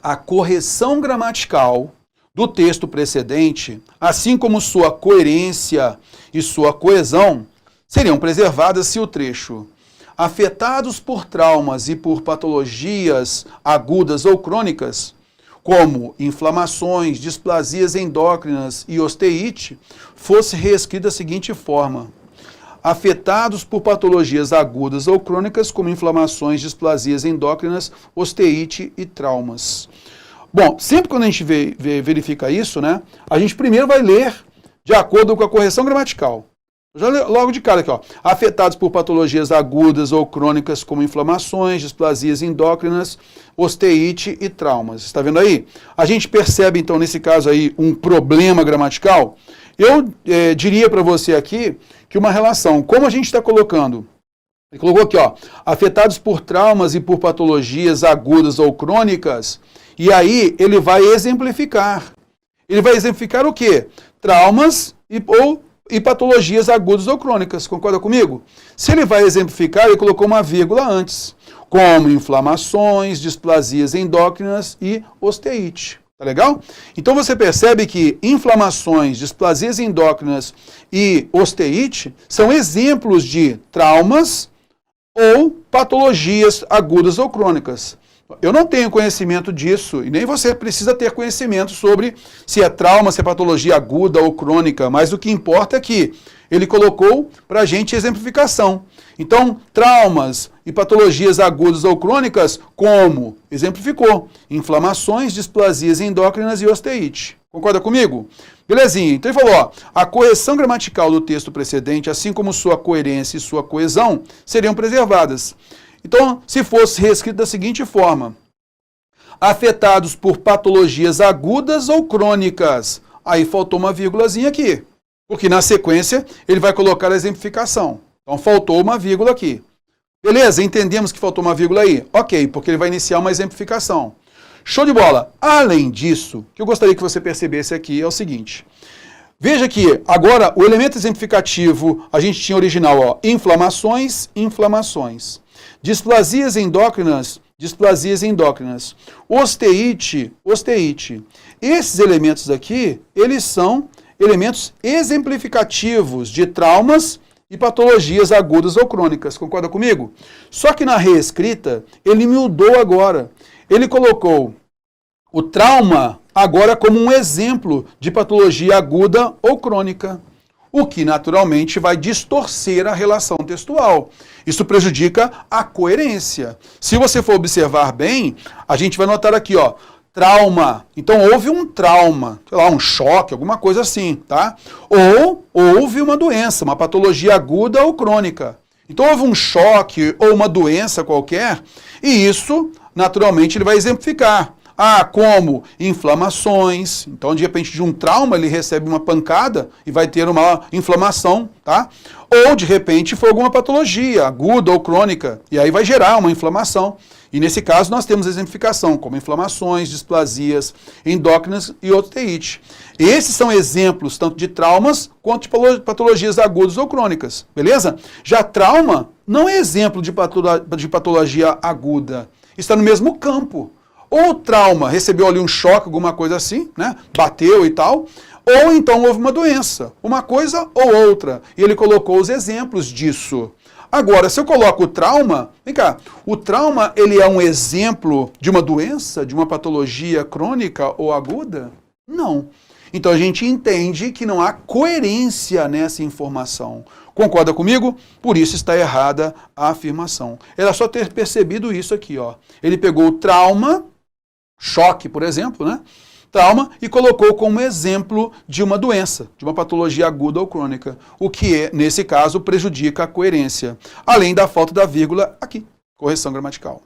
A correção gramatical do texto precedente, assim como sua coerência e sua coesão, seriam preservadas se o trecho afetados por traumas e por patologias agudas ou crônicas, como inflamações, displasias endócrinas e osteite, fosse reescrito da seguinte forma: afetados por patologias agudas ou crônicas, como inflamações, displasias endócrinas, osteite e traumas. Bom, sempre quando a gente verifica isso, né, a gente primeiro vai ler de acordo com a correção gramatical. Já logo de cara aqui, ó. Afetados por patologias agudas ou crônicas, como inflamações, displasias endócrinas, osteite e traumas. Está vendo aí? A gente percebe, então, nesse caso aí, um problema gramatical. Eu diria para você aqui que uma relação, como a gente está colocando, ele colocou aqui, ó, afetados por traumas e por patologias agudas ou crônicas, e aí ele vai exemplificar. Ele vai exemplificar o quê? Traumas e patologias agudas ou crônicas, concorda comigo? Se ele vai exemplificar, ele colocou uma vírgula antes, como inflamações, displasias endócrinas e osteite. Tá legal? Então você percebe que inflamações, displasias endócrinas e osteite são exemplos de traumas ou patologias agudas ou crônicas. Eu não tenho conhecimento disso, e nem você precisa ter conhecimento sobre se é trauma, se é patologia aguda ou crônica, mas o que importa é que ele colocou para a gente exemplificação. Então, traumas e patologias agudas ou crônicas, como? Exemplificou. Inflamações, displasias endócrinas e osteite. Concorda comigo? Belezinha. Então ele falou, ó, a correção gramatical do texto precedente, assim como sua coerência e sua coesão, seriam preservadas. Então, se fosse reescrito da seguinte forma: afetados por patologias agudas ou crônicas. Aí faltou uma vírgulazinha aqui, porque na sequência ele vai colocar a exemplificação. Então faltou uma vírgula aqui. Beleza? Entendemos que faltou uma vírgula aí? Ok, porque ele vai iniciar uma exemplificação. Show de bola! Além disso, o que eu gostaria que você percebesse aqui é o seguinte. Veja que agora o elemento exemplificativo, a gente tinha original, ó, inflamações, inflamações. Displasias endócrinas, displasias endócrinas. Osteite, osteite. Esses elementos aqui, eles são elementos exemplificativos de traumas e patologias agudas ou crônicas. Concorda comigo? Só que na reescrita, ele mudou agora. Ele colocou o trauma agora como um exemplo de patologia aguda ou crônica, o que naturalmente vai distorcer a relação textual. Isso prejudica a coerência. Se você for observar bem, a gente vai notar aqui, ó, trauma. Então houve um trauma, sei lá, um choque, alguma coisa assim, tá? Ou houve uma doença, uma patologia aguda ou crônica. Então houve um choque ou uma doença qualquer, e isso, naturalmente, ele vai exemplificar. Ah, como inflamações. Então, de repente, de um trauma, ele recebe uma pancada e vai ter uma inflamação, tá? Ou, de repente, foi alguma patologia aguda ou crônica, e aí vai gerar uma inflamação. E, nesse caso, nós temos exemplificação, como inflamações, displasias endócrinas e osteite. Esses são exemplos tanto de traumas quanto de patologias agudas ou crônicas, beleza? Já trauma não é exemplo de patologia aguda, está no mesmo campo. Ou o trauma recebeu ali um choque, alguma coisa assim, né? Bateu e tal. Ou então houve uma doença, uma coisa ou outra. E ele colocou os exemplos disso. Agora, se eu coloco o trauma, vem cá, o trauma ele é um exemplo de uma doença, de uma patologia crônica ou aguda? Não. Então a gente entende que não há coerência nessa informação. Concorda comigo? Por isso está errada a afirmação. Era só ter percebido isso aqui, ó. Ele pegou o trauma, choque, por exemplo, né? Trauma, e colocou como exemplo de uma doença, de uma patologia aguda ou crônica, o que, nesse caso, prejudica a coerência, além da falta da vírgula aqui, correção gramatical.